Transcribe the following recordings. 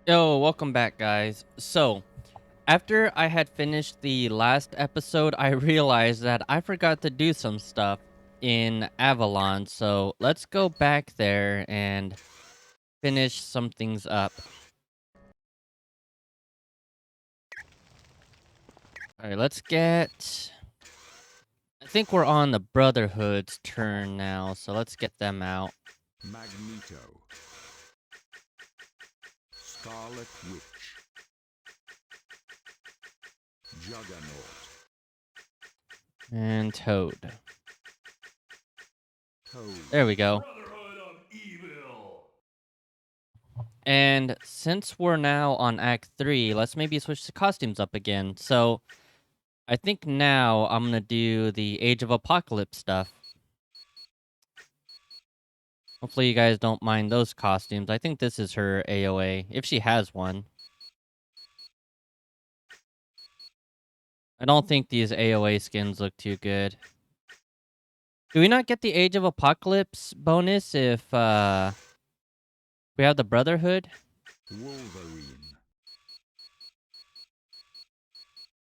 Yo, welcome back, guys. So, after I had finished the last episode, I realized that I forgot to do some stuff in Avalon. So, let's go back there and finish some things up. All right, let's get. I think we're on the Brotherhood's turn now, so let's get them out. Magneto, Scarlet Witch, Juggernaut, And Toad. Toad, There we go. Brotherhood of Evil. And since we're now on Act 3, let's maybe switch the costumes up again. So, I think now I'm going to do the Age of Apocalypse stuff. Hopefully you guys don't mind those costumes. I think this is her AOA, if she has one. I don't think these AOA skins look too good. Do we not get the Age of Apocalypse bonus if we have the Brotherhood? Wolverine,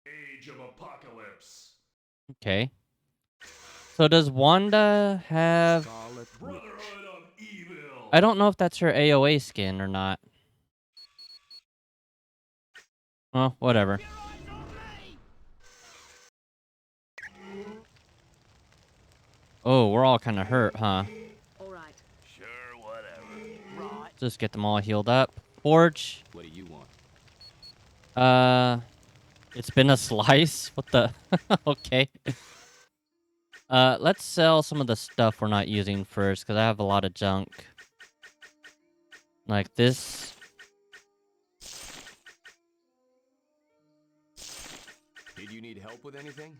Age of Apocalypse. Okay. So does Wanda have... Scarlet Witch, Brotherhood of Evil. I don't know if that's her AOA skin or not. Well, whatever. Oh, we're all kind of hurt, huh? All right. Sure, whatever. Right. Just get them all healed up. Forge. what do you want? It's been a slice? What the? Okay. Let's sell some of the stuff we're not using first, because I have a lot of junk. Like this. Did you need help with anything?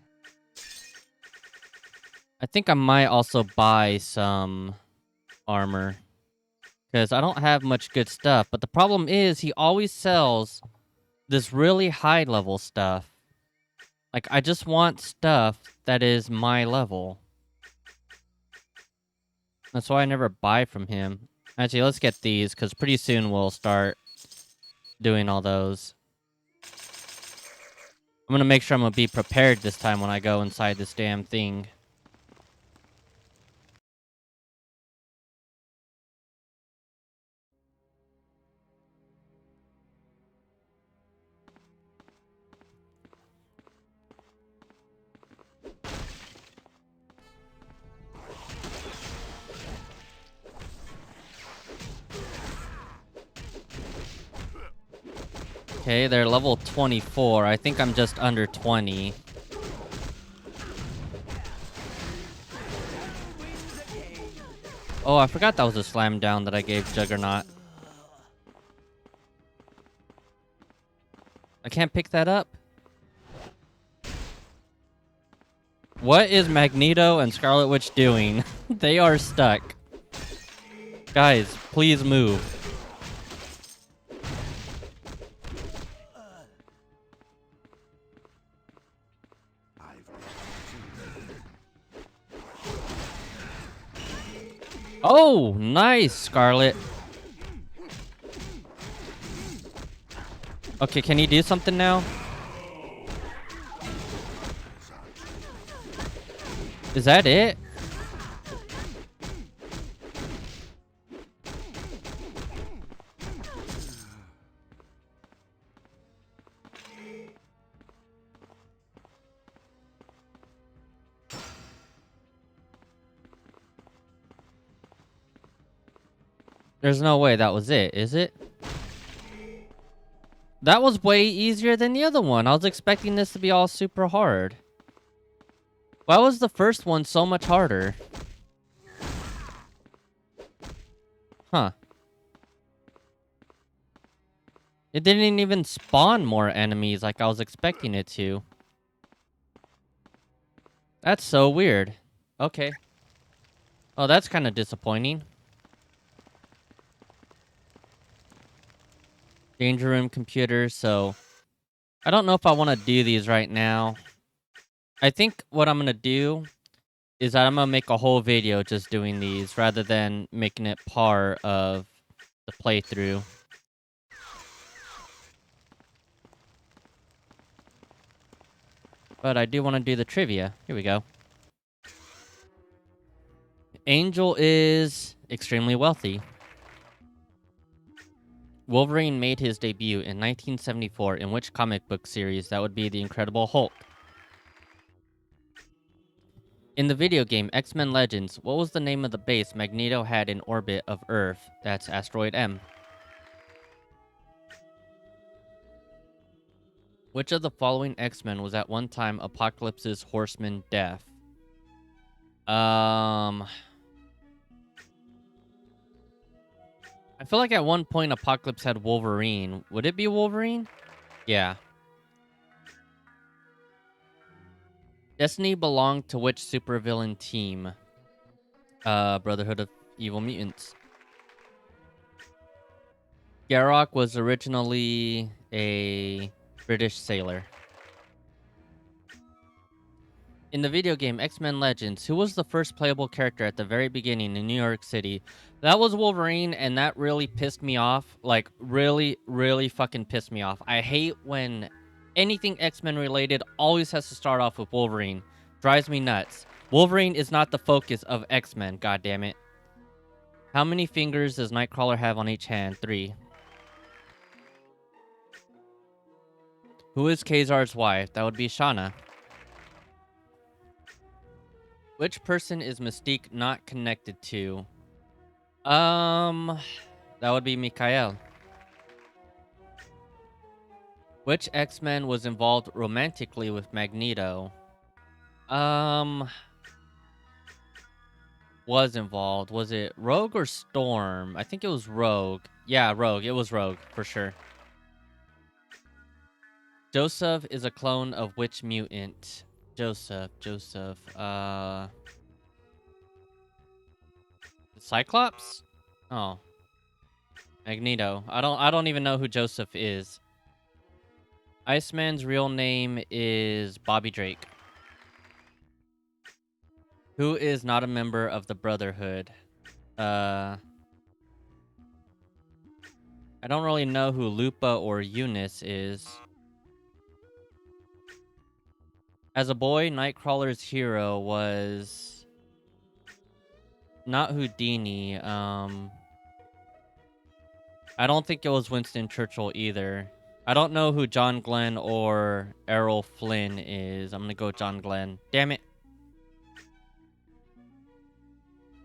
I think I might also buy some armor. Because I don't have much good stuff. But the problem is, he always sells this really high level stuff. Like, I just want stuff that is my level. That's why I never buy from him. Actually, let's get these, because pretty soon we'll start doing all those. I'm going to make sure I'm going to be prepared this time when I go inside this damn thing. Okay, they're level 24. I think I'm just under 20. Oh, I forgot that was a slam down that I gave Juggernaut. I can't pick that up. What is Magneto and Scarlet Witch doing? They are stuck. Guys, please move. Oh, nice, Scarlet. Okay, can you do something now? Is that it? There's no way that was it, is it? That was way easier than the other one. I was expecting this to be all super hard. Why was the first one so much harder? Huh. It didn't even spawn more enemies like I was expecting it to. That's so weird. Okay. Oh, that's kind of disappointing. Danger room computer, so... I don't know if I want to do these right now. I think what I'm going to do is that I'm going to make a whole video just doing these rather than making it part of the playthrough. But I do want to do the trivia. Here we go. Angel is extremely wealthy. Wolverine made his debut in 1974 in which comic book series? That would be The Incredible Hulk. In the video game X-Men Legends, what was the name of the base Magneto had in orbit of Earth? That's Asteroid M. Which of the following X-Men was at one time Apocalypse's Horseman Death? I feel like at one point Apocalypse had Wolverine. Would it be Wolverine? Yeah. Destiny belonged to which supervillain team? Brotherhood of Evil Mutants. Garrock was originally a British sailor. In the video game X-Men Legends, who was the first playable character at the very beginning in New York City? That was Wolverine, and that really pissed me off. Like, really, really fucking pissed me off. I hate when anything X-Men related always has to start off with Wolverine. Drives me nuts. Wolverine is not the focus of X-Men, goddammit. How many fingers does Nightcrawler have on each hand? 3. Who is Kazar's wife? That would be Shauna. Which person is Mystique not connected to? That would be Mikhail. Which X-Men was involved romantically with Magneto? Was involved. Was it Rogue or Storm? I think it was Rogue. Yeah, Rogue. It was Rogue, for sure. Joseph is a clone of which mutant? Joseph. Cyclops? Oh. Magneto. I don't even know who Joseph is. Iceman's real name is Bobby Drake. Who is not a member of the Brotherhood? I don't really know who Lupa or Eunice is. As a boy, Nightcrawler's hero was not Houdini. I don't think it was Winston Churchill either. I don't know who John Glenn or Errol Flynn is. I'm gonna go John Glenn. Damn it.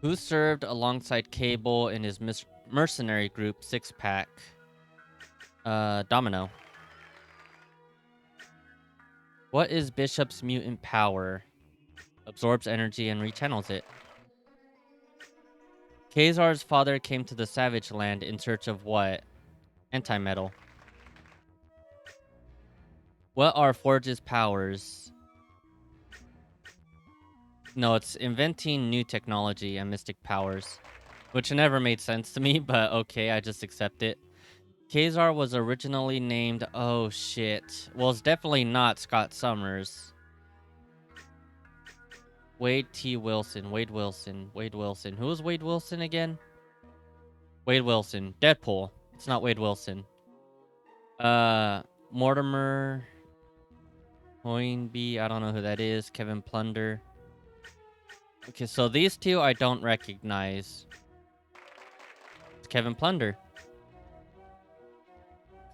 Who served alongside Cable in his mercenary group Six Pack? Domino. What is Bishop's mutant power? Absorbs energy and rechannels it. Kazar's father came to the Savage Land in search of what? Antimetal. What are Forge's powers? No, it's inventing new technology and mystic powers. Which never made sense to me, but okay, I just accept it. Kazar was originally named... Oh, shit. Well, it's definitely not Scott Summers. Wade Wilson. Who was Wade Wilson again? Wade Wilson. Deadpool. It's not Wade Wilson. Mortimer Hoynby. I don't know who that is. Kevin Plunder. Okay, so these two I don't recognize. It's Kevin Plunder.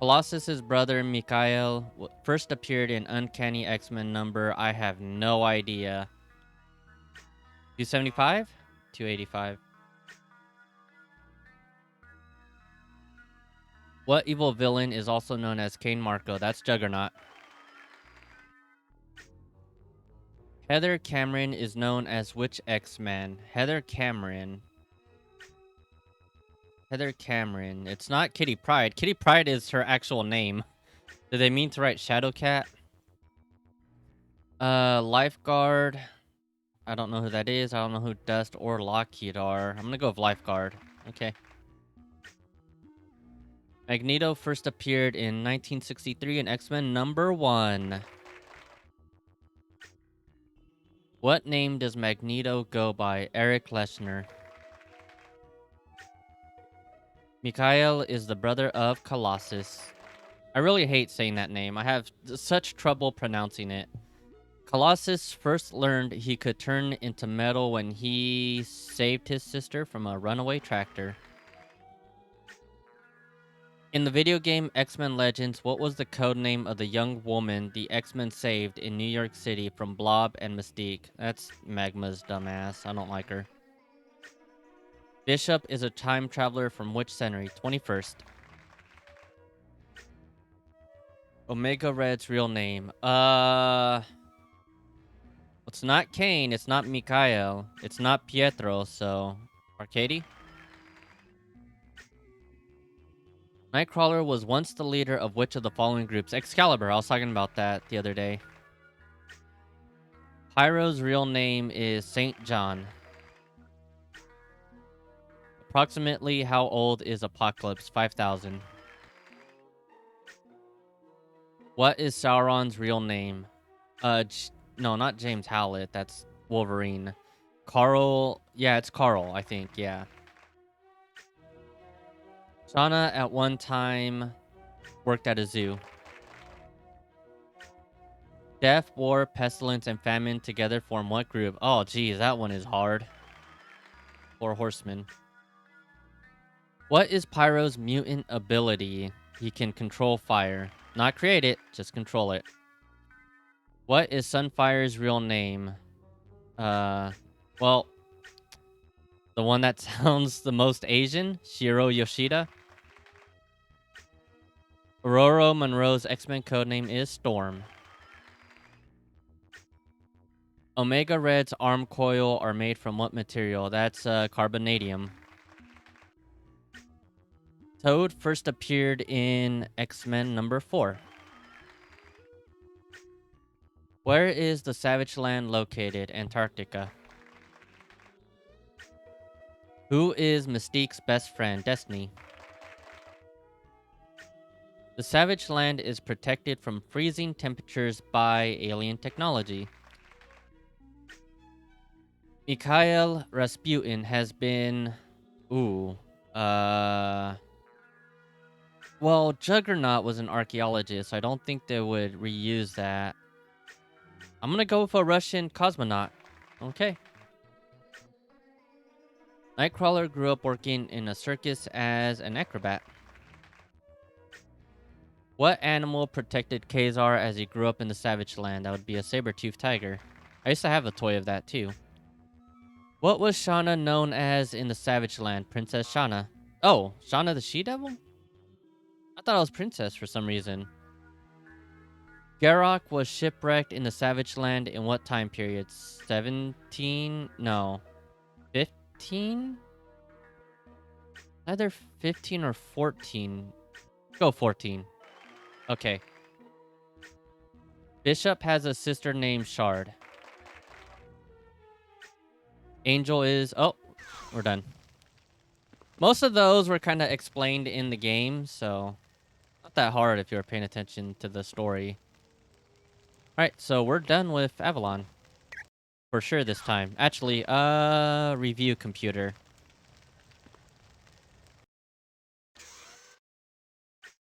Colossus's brother Mikhail first appeared in Uncanny X-Men number. I have no idea. 275? 285. What evil villain is also known as Cain Marko? That's Juggernaut. Heather Cameron is known as which X-Men? Heather Cameron. It's not Kitty Pryde. Kitty Pryde is her actual name. Did they mean to write Shadowcat? Lifeguard. I don't know who that is. I don't know who Dust or Lockheed are. I'm gonna go with Lifeguard. Okay. Magneto first appeared in 1963 in X-Men number 1. What name does Magneto go by? Eric Lesnar. Mikhail is the brother of Colossus. I really hate saying that name. I have such trouble pronouncing it. Colossus first learned he could turn into metal when he saved his sister from a runaway tractor. In the video game X-Men Legends, what was the codename of the young woman the X-Men saved in New York City from Blob and Mystique? That's Magma's dumbass. I don't like her. Bishop is a time traveler from which century? 21st. Omega Red's real name. It's not Kane, it's not Mikhail, it's not Pietro, so Arcady? Nightcrawler was once the leader of which of the following groups? Excalibur, I was talking about that the other day. Pyro's real name is Saint John. Approximately how old is Apocalypse? 5,000. What is Sauron's real name? No, not James Howlett. That's Wolverine. Carl. Yeah, it's Carl, I think. Yeah. Shauna at one time worked at a zoo. Death, war, pestilence, and famine together form what group? Oh, geez, that one is hard. Four horsemen. What is Pyro's mutant ability? He can control fire. Not create it, just control it. What is Sunfire's real name? Well, the one that sounds the most Asian, Shiro Yoshida. Aurora Monroe's X-Men codename is Storm. Omega Red's arm coil are made from what material? That's carbonadium. Toad first appeared in X-Men number 4. Where is the Savage Land located? Antarctica. Who is Mystique's best friend? Destiny. The Savage Land is protected from freezing temperatures by alien technology. Mikhail Rasputin has been... Well, Juggernaut was an archaeologist, so I don't think they would reuse that. I'm gonna go with a Russian cosmonaut. Okay. Nightcrawler grew up working in a circus as an acrobat. What animal protected Kazar as he grew up in the Savage Land? That would be a saber-toothed tiger. I used to have a toy of that too. What was Shauna known as in the Savage Land? Princess Shauna. Oh, Shauna the She-Devil? I thought it was Princess for some reason. Garrock was shipwrecked in the Savage Land in what time period? 17? No. 15? Either 15 or 14. Go 14. Okay. Bishop has a sister named Shard. Angel is... Oh, we're done. Most of those were kind of explained in the game, so not that hard if you were paying attention to the story. Alright, so we're done with Avalon. For sure this time. Actually, review computer.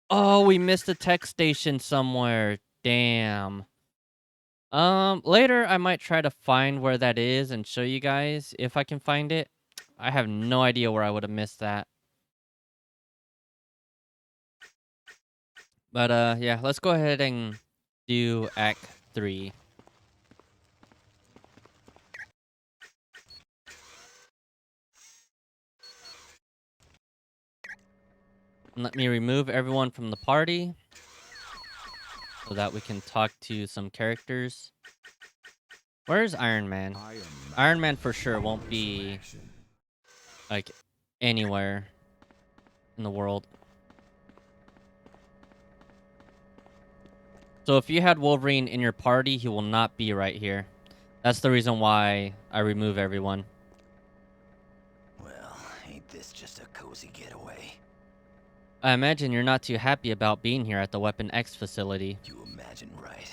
Oh, we missed a tech station somewhere. Damn. Later I might try to find where that is and show you guys if I can find it. I have no idea where I would have missed that. But, yeah, let's go ahead and do Act 3. Let me remove everyone from the party so that we can talk to some characters. Where's Iron Man? Iron Man for sure won't be like anywhere in the world. So if you had Wolverine in your party, he will not be right here. That's the reason why I remove everyone. Well, ain't this just a cozy getaway? I imagine you're not too happy about being here at the Weapon X facility. You imagine right.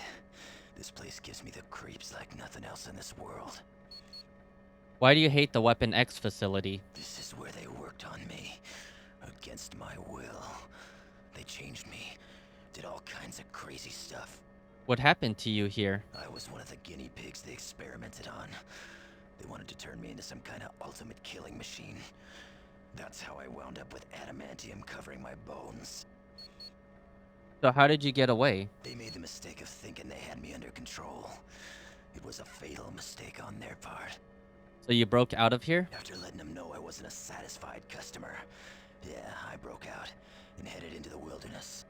This place gives me the creeps like nothing else in this world. Why do you hate the Weapon X facility? This is where they worked on me. Against my will. They changed me. Did all kinds of crazy stuff. What happened to you here? I was one of the guinea pigs they experimented on. They wanted to turn me into some kind of ultimate killing machine. That's how I wound up with adamantium covering my bones. So how did you get away? They made the mistake of thinking they had me under control. It was a fatal mistake on their part. So you broke out of here? After letting them know I wasn't a satisfied customer, yeah, I broke out and headed into the wilderness.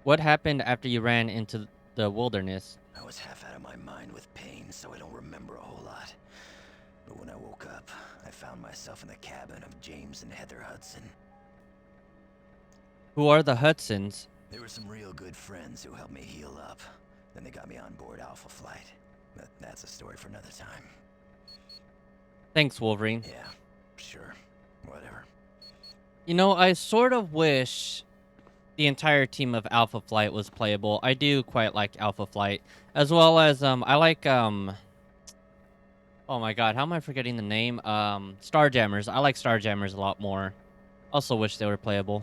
What happened after you ran into the wilderness? I was half out of my mind with pain, so I don't remember a whole lot. But when I woke up, I found myself in the cabin of James and Heather Hudson. Who are the Hudsons? They were some real good friends who helped me heal up. Then they got me on board Alpha Flight. But that's a story for another time. Thanks, Wolverine. Yeah, sure. Whatever. You know, I sort of wish the entire team of Alpha Flight was playable. I do quite like Alpha Flight. As well as, I like, oh my god, how am I forgetting the name? Starjammers. I like Starjammers a lot more. Also wish they were playable.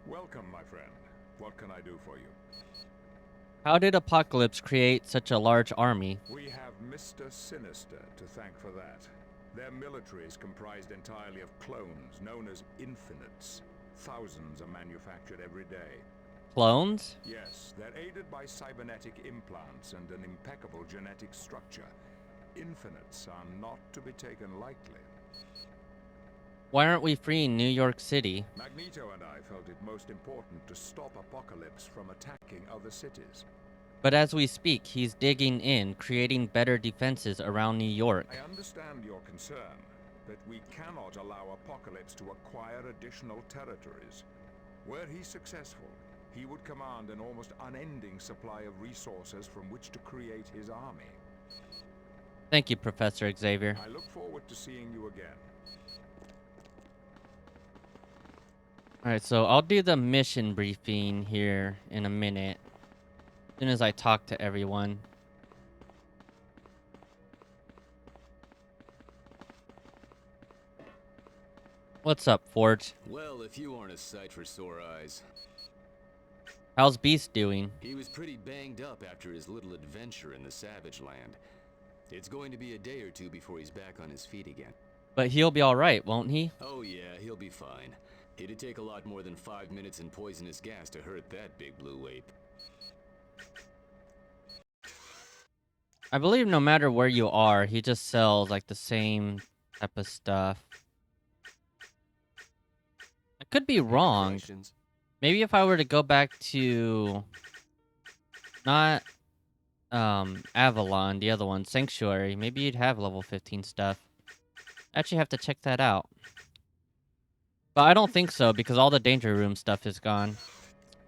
Welcome, my friend. What can I do for you? How did Apocalypse create such a large army? We have Mr. Sinister to thank for that. Their military is comprised entirely of clones known as Infinites. Thousands are manufactured every day. Clones? Yes, they're aided by cybernetic implants and an impeccable genetic structure. Infinites are not to be taken lightly. Why aren't we freeing New York City? Magneto and I felt it most important to stop Apocalypse from attacking other cities. But as we speak, he's digging in, creating better defenses around New York. I understand your concern, but we cannot allow Apocalypse to acquire additional territories. Were he successful, he would command an almost unending supply of resources from which to create his army. Thank you, Professor Xavier. I look forward to seeing you again. Alright, so I'll do the mission briefing here in a minute. As soon as I talk to everyone. What's up, Forge? Well, if you aren't a sight for sore eyes. How's Beast doing? He was pretty banged up after his little adventure in the Savage Land. It's going to be a day or two before he's back on his feet again. But he'll be alright, won't he? Oh yeah, he'll be fine. It'd take a lot more than 5 minutes and poisonous gas to hurt that big blue ape. I believe no matter where you are, he just sells like the same type of stuff. I could be wrong. Questions? Maybe if I were to go back to not Avalon, the other one, Sanctuary, maybe you'd have level 15 stuff. I actually have to check that out. But I don't think so because all the Danger Room stuff is gone.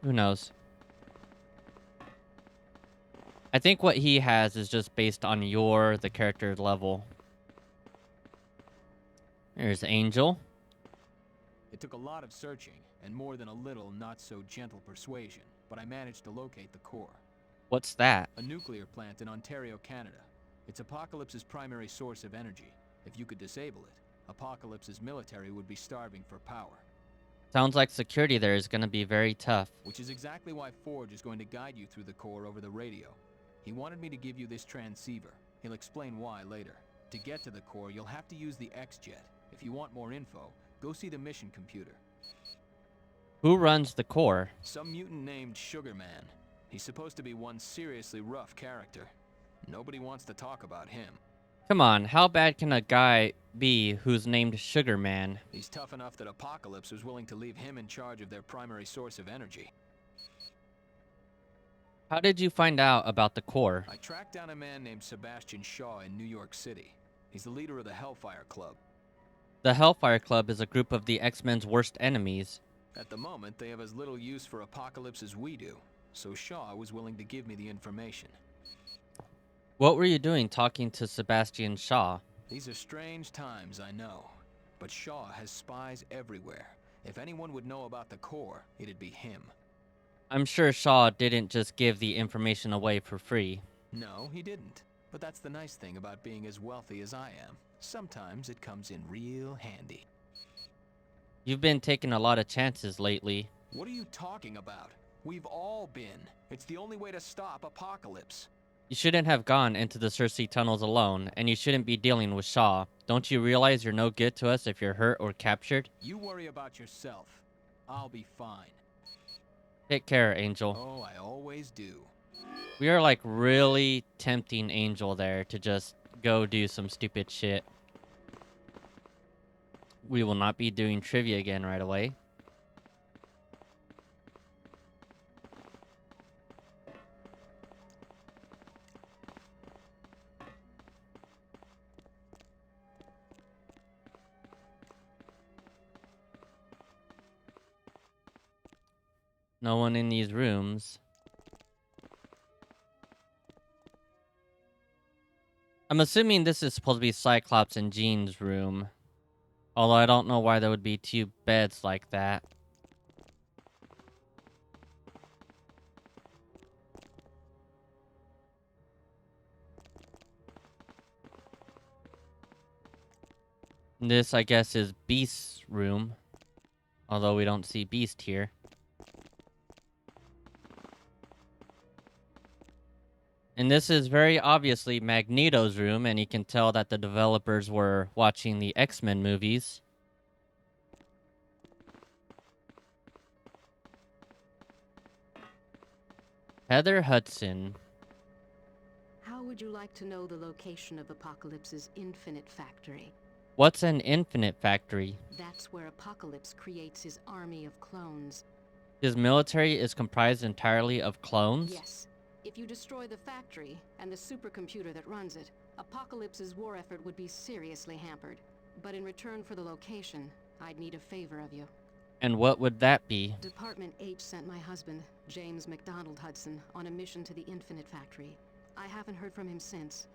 Who knows? I think what he has is just based on the character level. There's Angel. It took a lot of searching, and more than a little not-so-gentle persuasion, but I managed to locate the core. What's that? A nuclear plant in Ontario, Canada. It's Apocalypse's primary source of energy. If you could disable it, Apocalypse's military would be starving for power. Sounds like security there is going to be very tough. Which is exactly why Forge is going to guide you through the core over the radio. He wanted me to give you this transceiver. He'll explain why later. To get to the core, you'll have to use the X-Jet. If you want more info, go see the mission computer. Who runs the core? Some mutant named Sugarman. He's supposed to be one seriously rough character. Nobody wants to talk about him. Come on, how bad can a guy be who's named Sugar Man? He's tough enough that Apocalypse was willing to leave him in charge of their primary source of energy. How did you find out about the core? I tracked down a man named Sebastian Shaw in New York City. He's the leader of the Hellfire Club. The Hellfire Club is a group of the X-Men's worst enemies. At the moment, they have as little use for Apocalypse as we do, so Shaw was willing to give me the information. What were you doing talking to Sebastian Shaw? These are strange times, I know. But Shaw has spies everywhere. If anyone would know about the core, it'd be him. I'm sure Shaw didn't just give the information away for free. No, he didn't. But that's the nice thing about being as wealthy as I am. Sometimes it comes in real handy. You've been taking a lot of chances lately. What are you talking about? We've all been. It's the only way to stop Apocalypse. You shouldn't have gone into the Cersei tunnels alone, and you shouldn't be dealing with Shaw. Don't you realize you're no good to us if you're hurt or captured? You worry about yourself. I'll be fine. Take care, Angel. Oh, I always do. We are like really tempting Angel there to just go do some stupid shit. We will not be doing trivia again right away. No one in these rooms. I'm assuming this is supposed to be Cyclops and Jean's room. Although I don't know why there would be two beds like that. This, I guess, is Beast's room. Although we don't see Beast here. And this is very obviously Magneto's room, and you can tell that the developers were watching the X-Men movies. Heather Hudson. How would you like to know the location of Apocalypse's Infinite Factory? What's an Infinite Factory? That's where Apocalypse creates his army of clones. His military is comprised entirely of clones? Yes. If you destroy the factory and the supercomputer that runs it, Apocalypse's war effort would be seriously hampered. But in return for the location, I'd need a favor of you. And what would that be? Department H sent my husband, James MacDonald Hudson, on a mission to the Infinite Factory. I haven't heard from him since.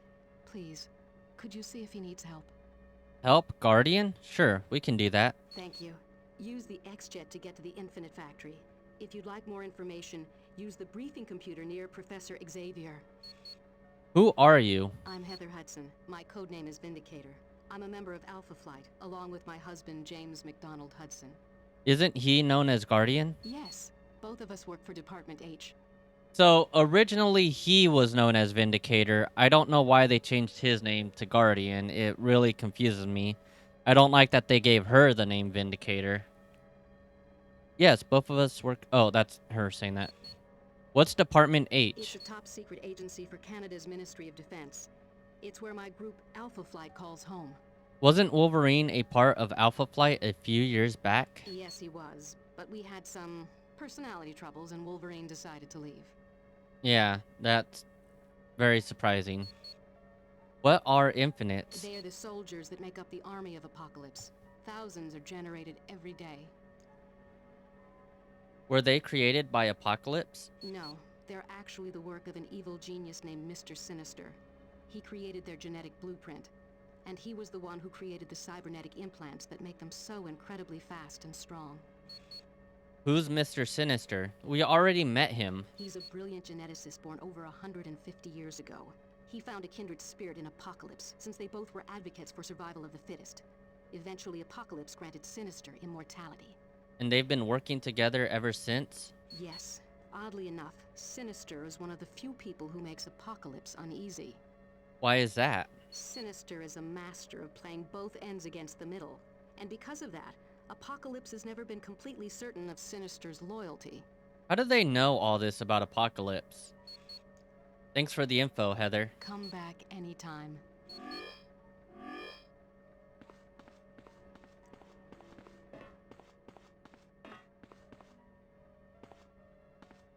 Please, could you see if he needs help? Help? Guardian? Sure, we can do that. Thank you. Use the X-Jet to get to the Infinite Factory. If you'd like more information, use the briefing computer near Professor Xavier. Who are you? I'm Heather Hudson. My codename is Vindicator. I'm a member of Alpha Flight, along with my husband, James MacDonald Hudson. Isn't he known as Guardian? Yes, both of us work for Department H. So, originally he was known as Vindicator. I don't know why they changed his name to Guardian. It really confuses me. I don't like that they gave her the name Vindicator. Yes, both of us work... Oh, that's her saying that. What's Department H? It's a top-secret agency for Canada's Ministry of Defense. It's where my group Alpha Flight calls home. Wasn't Wolverine a part of Alpha Flight a few years back? Yes, he was. But we had some personality troubles and Wolverine decided to leave. Yeah, that's very surprising. What are Infinites? They are the soldiers that make up the army of Apocalypse. Thousands are generated every day. Were they created by Apocalypse? No, they're actually the work of an evil genius named Mr. Sinister. He created their genetic blueprint. And he was the one who created the cybernetic implants that make them so incredibly fast and strong. Who's Mr. Sinister? We already met him. He's a brilliant geneticist born over 150 years ago. He found a kindred spirit in Apocalypse, since they both were advocates for survival of the fittest. Eventually, Apocalypse granted Sinister immortality. And they've been working together ever since? Yes. Oddly enough, Sinister is one of the few people who makes Apocalypse uneasy. Why is that? Sinister is a master of playing both ends against the middle. And because of that, Apocalypse has never been completely certain of Sinister's loyalty. How do they know all this about Apocalypse? Thanks for the info, Heather. Come back anytime.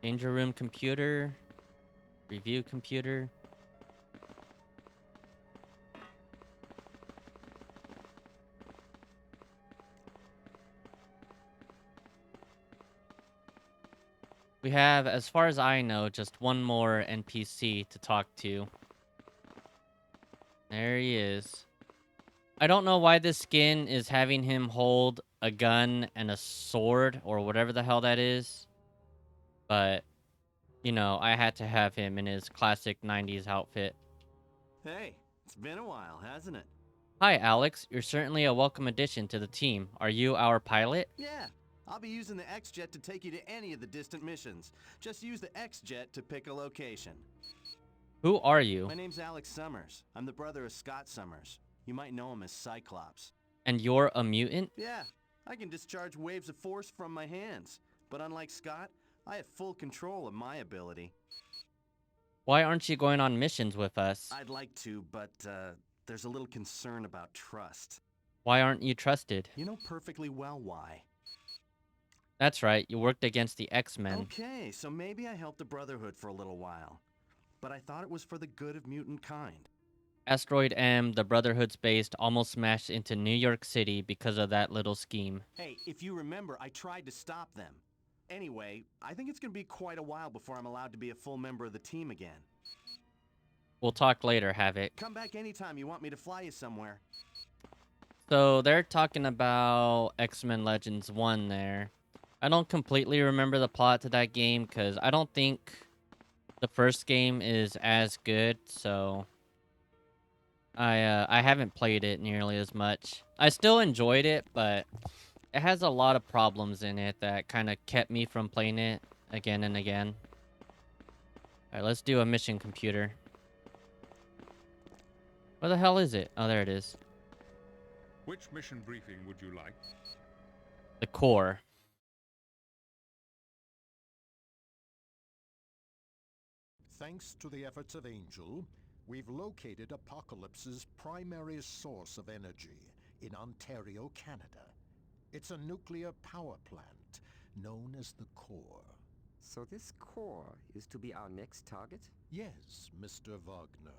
Danger room computer. Review computer. We have, as far as I know, just one more NPC to talk to. There he is. I don't know why this skin is having him hold a gun and a sword, or whatever the hell that is. But, you know, I had to have him in his classic 90s outfit. Hey, it's been a while, hasn't it? Hi, Alex. You're certainly a welcome addition to the team. Are you our pilot? Yeah, I'll be using the X-Jet to take you to any of the distant missions. Just use the X-Jet to pick a location. Who are you? My name's Alex Summers. I'm the brother of Scott Summers. You might know him as Cyclops. And you're a mutant? Yeah, I can discharge waves of force from my hands. But unlike Scott, I have full control of my ability. Why aren't you going on missions with us? I'd like to, but there's a little concern about trust. Why aren't you trusted? You know perfectly well why. That's right, you worked against the X-Men. Okay, so maybe I helped the Brotherhood for a little while. But I thought it was for the good of mutant kind. Asteroid M, the Brotherhood's base, almost smashed into New York City because of that little scheme. Hey, if you remember, I tried to stop them. Anyway, I think it's gonna be quite a while before I'm allowed to be a full member of the team again. We'll talk later, Havoc. Come back anytime you want me to fly you somewhere. So they're talking about X-Men Legends 1 there. I don't completely remember the plot to that game because I don't think the first game is as good, so I haven't played it nearly as much. I still enjoyed it, but it has a lot of problems in it that kind of kept me from playing it again and again. Alright, let's do a mission computer. Where the hell is it? Oh, there it is. Which mission briefing would you like? The core. Thanks to the efforts of Angel, we've located Apocalypse's primary source of energy in Ontario, Canada. It's a nuclear power plant known as the core. So this core is to be our next target? Yes, Mr. Wagner.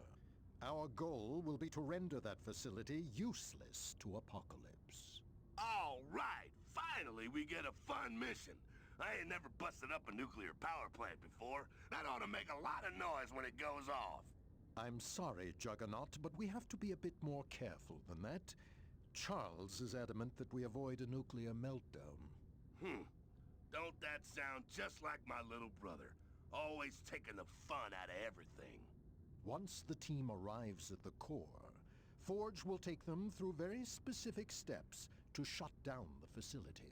Our goal will be to render that facility useless to Apocalypse. All right! Finally, we get a fun mission. I ain't never busted up a nuclear power plant before. That ought to make a lot of noise when it goes off. I'm sorry, Juggernaut, but we have to be a bit more careful than that. Charles is adamant that we avoid a nuclear meltdown. Don't that sound just like my little brother? Always taking the fun out of everything. Once the team arrives at the core, Forge will take them through very specific steps to shut down the facility.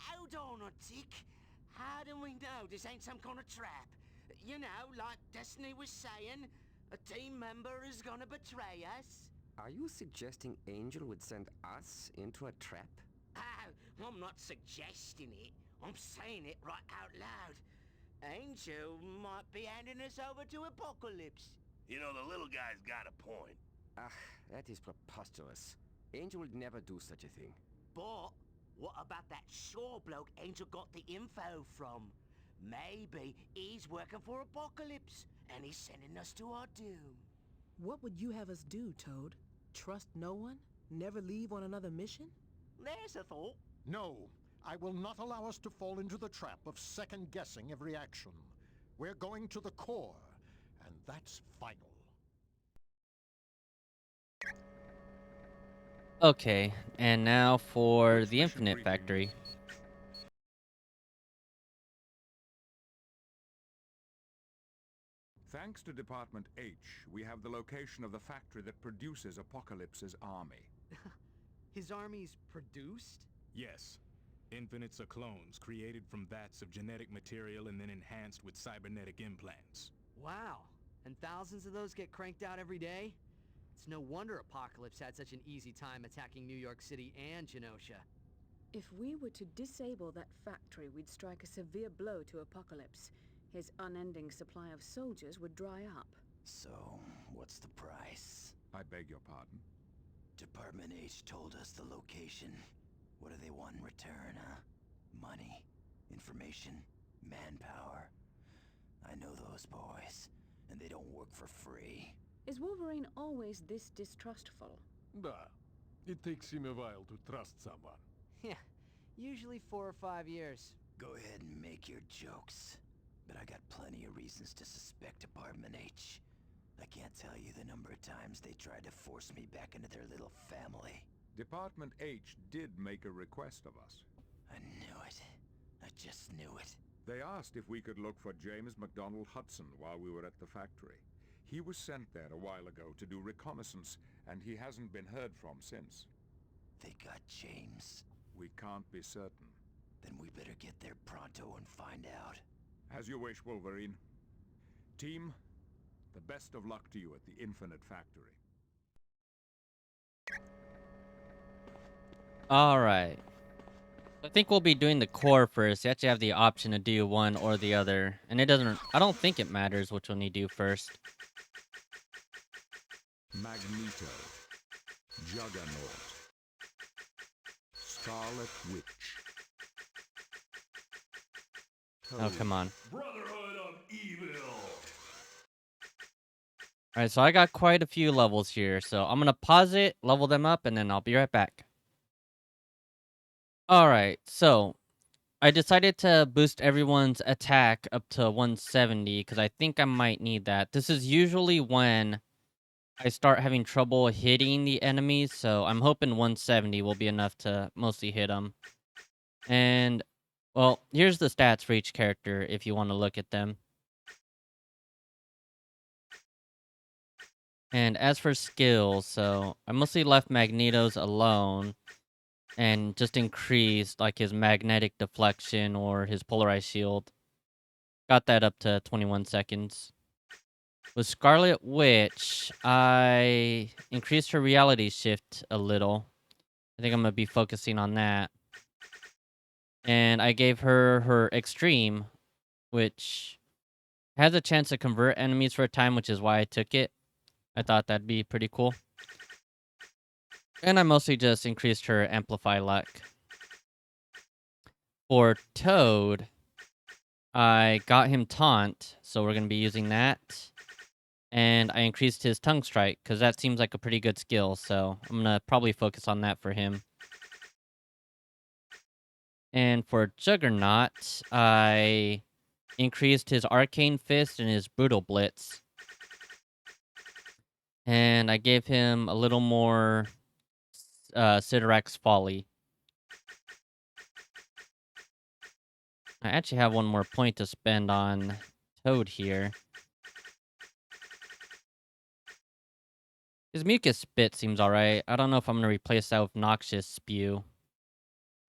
Hold on a tick. How do we know this ain't some kind of trap? You know, like Destiny was saying, a team member is gonna betray us. Are you suggesting Angel would send us into a trap? Oh, I'm not suggesting it. I'm saying it right out loud. Angel might be handing us over to Apocalypse. You know, the little guy's got a point. That is preposterous. Angel would never do such a thing. But what about that Shaw bloke Angel got the info from? Maybe he's working for Apocalypse, and he's sending us to our doom. What would you have us do, Toad? Trust no one? Never leave on another mission? There's a thought. No, I will not allow us to fall into the trap of second-guessing every action. We're going to the core, and that's final. Okay, and now for Which the mission Infinite briefing? Factory. Thanks to Department H, we have the location of the factory that produces Apocalypse's army. His army's produced? Yes. Infinites are clones created from vats of genetic material and then enhanced with cybernetic implants. Wow. And thousands of those get cranked out every day? It's no wonder Apocalypse had such an easy time attacking New York City and Genosha. If we were to disable that factory, we'd strike a severe blow to Apocalypse. His unending supply of soldiers would dry up. So, what's the price? I beg your pardon? Department H told us the location. What do they want in return, huh? Money, information, manpower. I know those boys, and they don't work for free. Is Wolverine always this distrustful? It takes him a while to trust someone. Yeah, usually 4 or 5 years. Go ahead and make your jokes. But I got plenty of reasons to suspect Department H. I can't tell you the number of times they tried to force me back into their little family. Department H did make a request of us. I knew it. I just knew it. They asked if we could look for James MacDonald Hudson while we were at the factory. He was sent there a while ago to do reconnaissance, and he hasn't been heard from since. They got James. We can't be certain. Then we better get there pronto and find out. As you wish, Wolverine. Team, the best of luck to you at the Infinite Factory. Alright. I think we'll be doing the core first. You actually have the option to do one or the other. And I don't think it matters which one you do first. Magneto. Juggernaut. Scarlet Witch. Oh, come on. Brotherhood of Evil. Alright, so I got quite a few levels here. So I'm going to pause it, level them up, and then I'll be right back. Alright, so I decided to boost everyone's attack up to 170 because I think I might need that. This is usually when I start having trouble hitting the enemies, so I'm hoping 170 will be enough to mostly hit them. And, well, here's the stats for each character if you want to look at them. And as for skills, so I mostly left Magneto's alone and just increased like his magnetic deflection or his polarized shield. Got that up to 21 seconds. With Scarlet Witch, I increased her reality shift a little. I think I'm going to be focusing on that. And I gave her her extreme, which has a chance to convert enemies for a time, which is why I took it. I thought that'd be pretty cool. And I mostly just increased her amplify luck. For Toad, I got him taunt, so we're going to be using that. And I increased his tongue strike, because that seems like a pretty good skill, so I'm going to probably focus on that for him. And for Juggernaut, I increased his Arcane Fist and his Brutal Blitz. And I gave him a little more Siderax Folly. I actually have one more point to spend on Toad here. His Mucus Spit seems alright. I don't know if I'm going to replace that with Noxious Spew.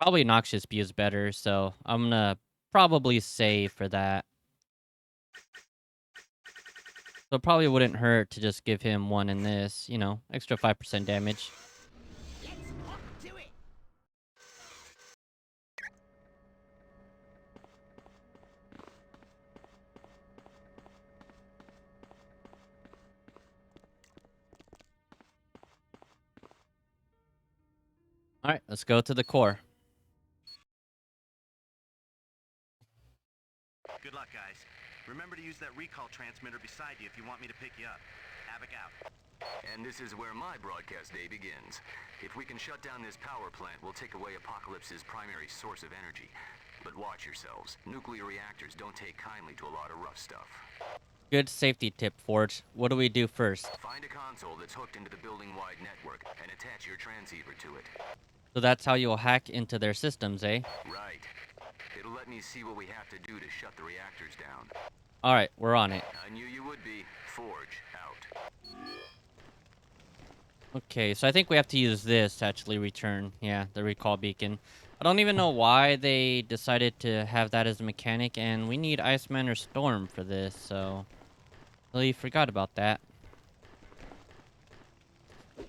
Probably Noxious Spew is better, so I'm going to probably save for that. So it probably wouldn't hurt to just give him one in this, you know, extra 5% damage. Alright, let's go to the core. Good luck, guys. Remember to use that recall transmitter beside you if you want me to pick you up. Havoc out. And this is where my broadcast day begins. If we can shut down this power plant, we'll take away Apocalypse's primary source of energy. But watch yourselves. Nuclear reactors don't take kindly to a lot of rough stuff. Good safety tip, Forge. What do we do first? Find a console that's hooked into the building-wide network and attach your transceiver to it. So that's how you'll hack into their systems, eh? Right. It'll let me see what we have to do to shut the reactors down. Alright, we're on it. I knew you would be. Forge, out. Okay, so I think we have to use this to actually return, yeah, the recall beacon. I don't even know why they decided to have that as a mechanic, and we need Iceman or Storm for this, so... Really forgot about that.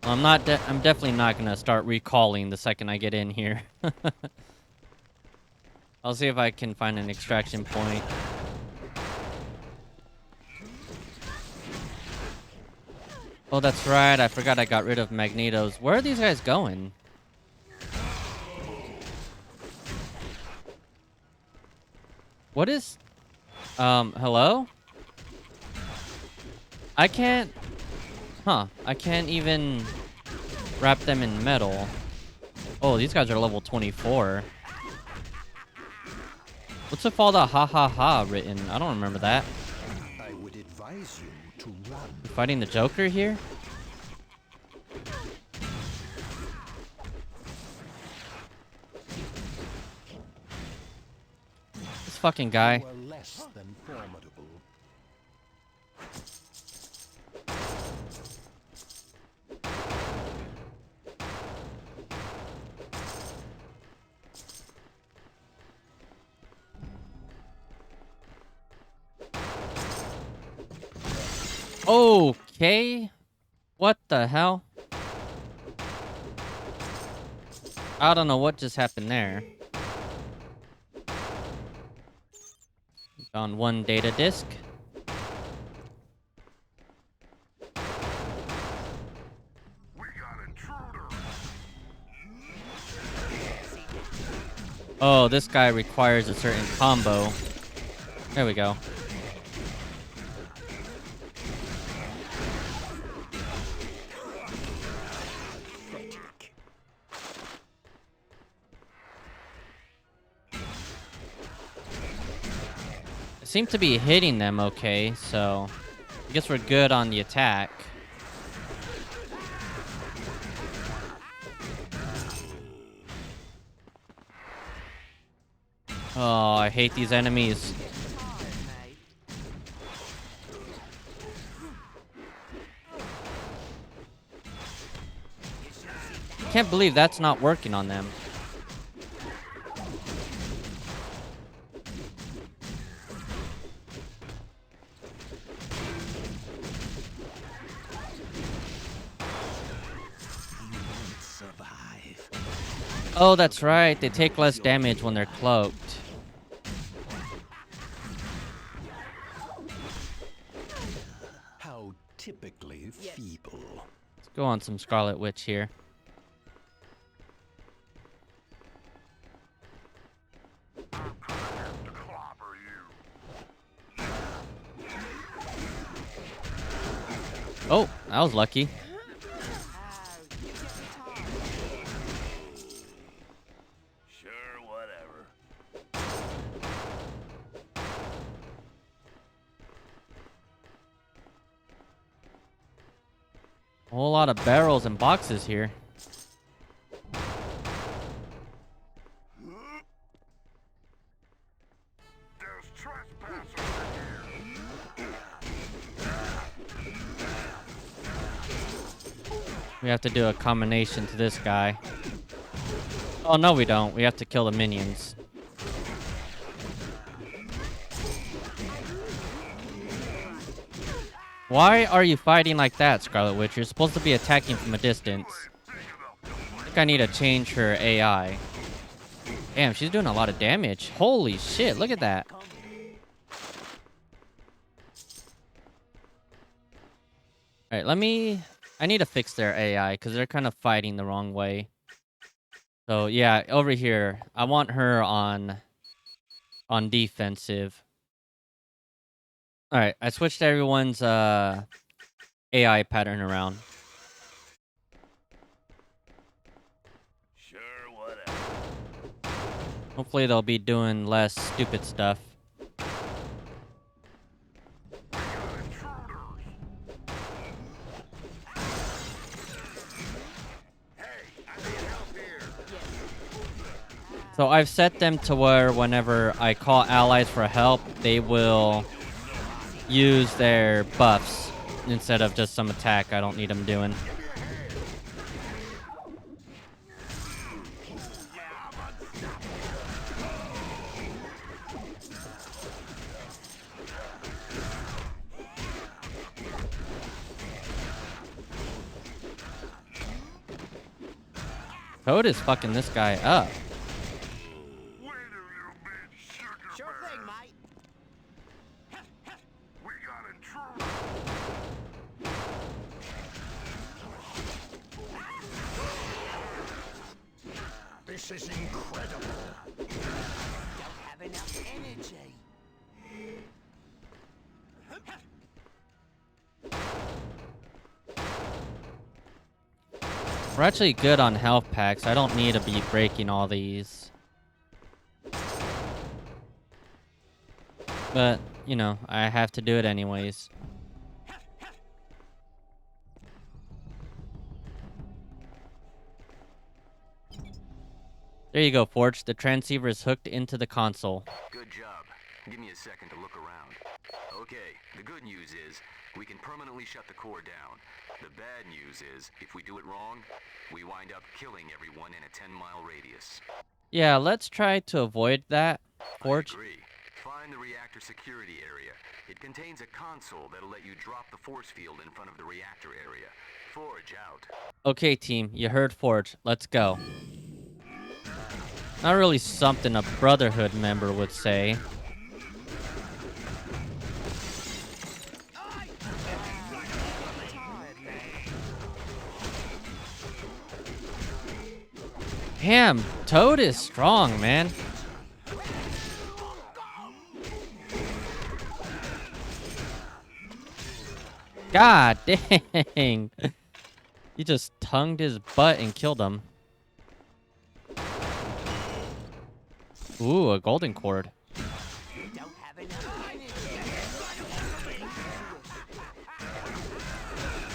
Well, I'm definitely not gonna start recalling the second I get in here. I'll see if I can find an extraction point. Oh, that's right. I forgot I got rid of Magneto's. Where are these guys going? What is... hello? I can't... Huh. I can't even wrap them in metal. Oh, these guys are level 24. What's with all the ha ha ha written? I don't remember that. I would advise you to run. We're fighting the Joker here? This fucking guy. You are less than formidable. Okay. What the hell? I don't know what just happened there. Found one data disk. Oh, this guy requires a certain combo. There we go. I seem to be hitting them okay, so I guess we're good on the attack. Oh, I hate these enemies. Can't believe that's not working on them. Oh, that's right. They take less damage when they're cloaked. How typically feeble. Let's go on some Scarlet Witch here. Oh, that was lucky. Sure, whatever. A whole lot of barrels and boxes here. We have to do a combination to this guy. Oh, no, we don't. We have to kill the minions. Why are you fighting like that, Scarlet Witch? You're supposed to be attacking from a distance. I think I need to change her AI. Damn, she's doing a lot of damage. Holy shit, look at that. Alright, I need to fix their AI, because they're kind of fighting the wrong way. So, yeah, over here, I want her on defensive. Alright, I switched everyone's AI pattern around. Sure, whatever. Hopefully they'll be doing less stupid stuff. So I've set them to where whenever I call allies for help, they will use their buffs instead of just some attack I don't need them doing. Toad is fucking this guy up. Sure thing, mate. We got intruders. This is incredible. Don't have enough energy. We're actually good on health packs. I don't need to be breaking all these. But, you know, I have to do it anyways. There you go, Forge. The transceiver is hooked into the console. Good job. Give me a second to look around. Okay, the good news is we can permanently shut the core down. The bad news is if we do it wrong, we wind up killing everyone in a 10-mile radius. Yeah, let's try to avoid that, Forge. I agree. 5 find the reactor security area. It contains a console that'll let you drop the force field in front of the reactor area. Forge out. Okay, team, you heard Forge. Let's go. Not really something a Brotherhood member would say. Damn, Toad is strong, man. God dang. He just tongued his butt and killed him. Ooh, a golden cord.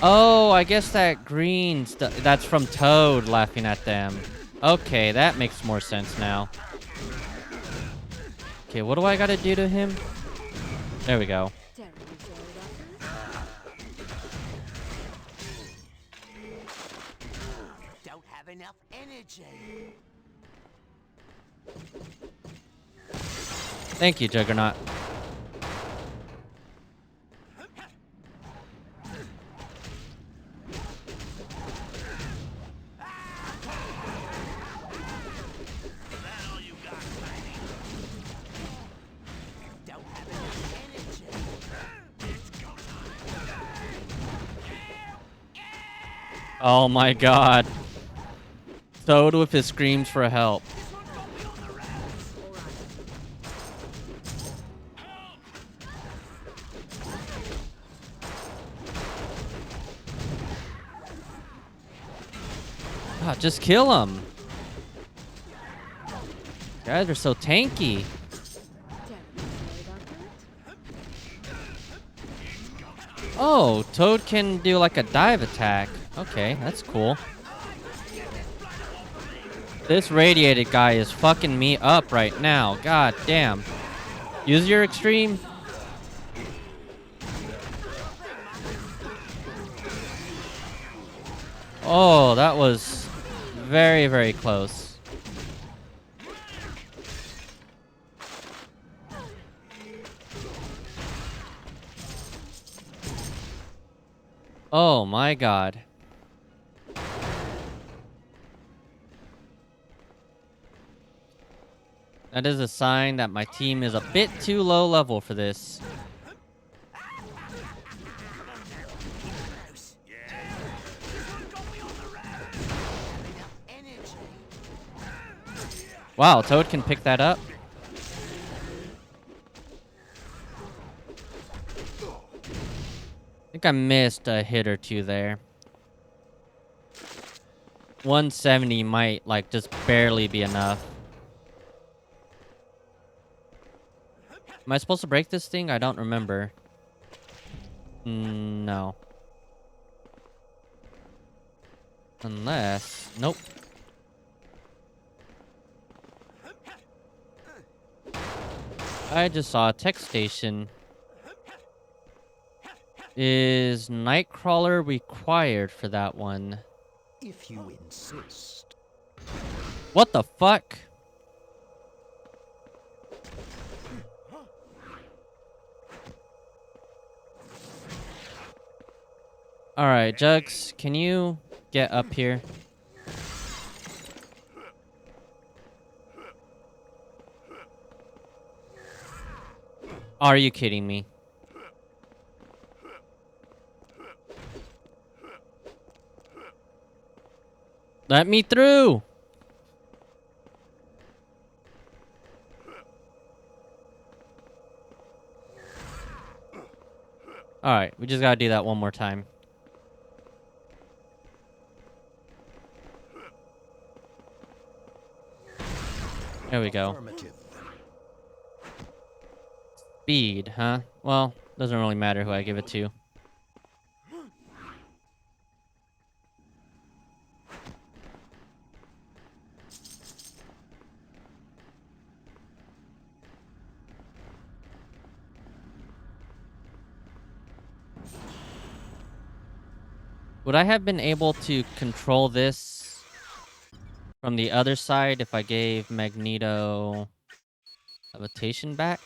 Oh, I guess that green stuff, that's from Toad laughing at them. Okay, that makes more sense now. Okay, what do I gotta do to him? There we go. Don't have enough energy. Thank you, Juggernaut. Oh my god. Toad with his screams for help. God, just kill him. Guys are so tanky. Oh, Toad can do like a dive attack. Okay, that's cool. This radiated guy is fucking me up right now. God damn. Use your extreme. Oh, that was very, very close. Oh my god. That is a sign that my team is a bit too low level for this. Wow, Toad can pick that up. I think I missed a hit or two there. 170 might like just barely be enough. Am I supposed to break this thing? I don't remember. No. Unless... Nope. I just saw a tech station. Is Nightcrawler required for that one? If you insist. What the fuck? Alright, Jugs, can you get up here? Are you kidding me? Let me through! Alright, we just gotta do that one more time. There we go. Speed, huh? Well, doesn't really matter who I give it to. Would I have been able to control this from the other side if I gave Magneto levitation back?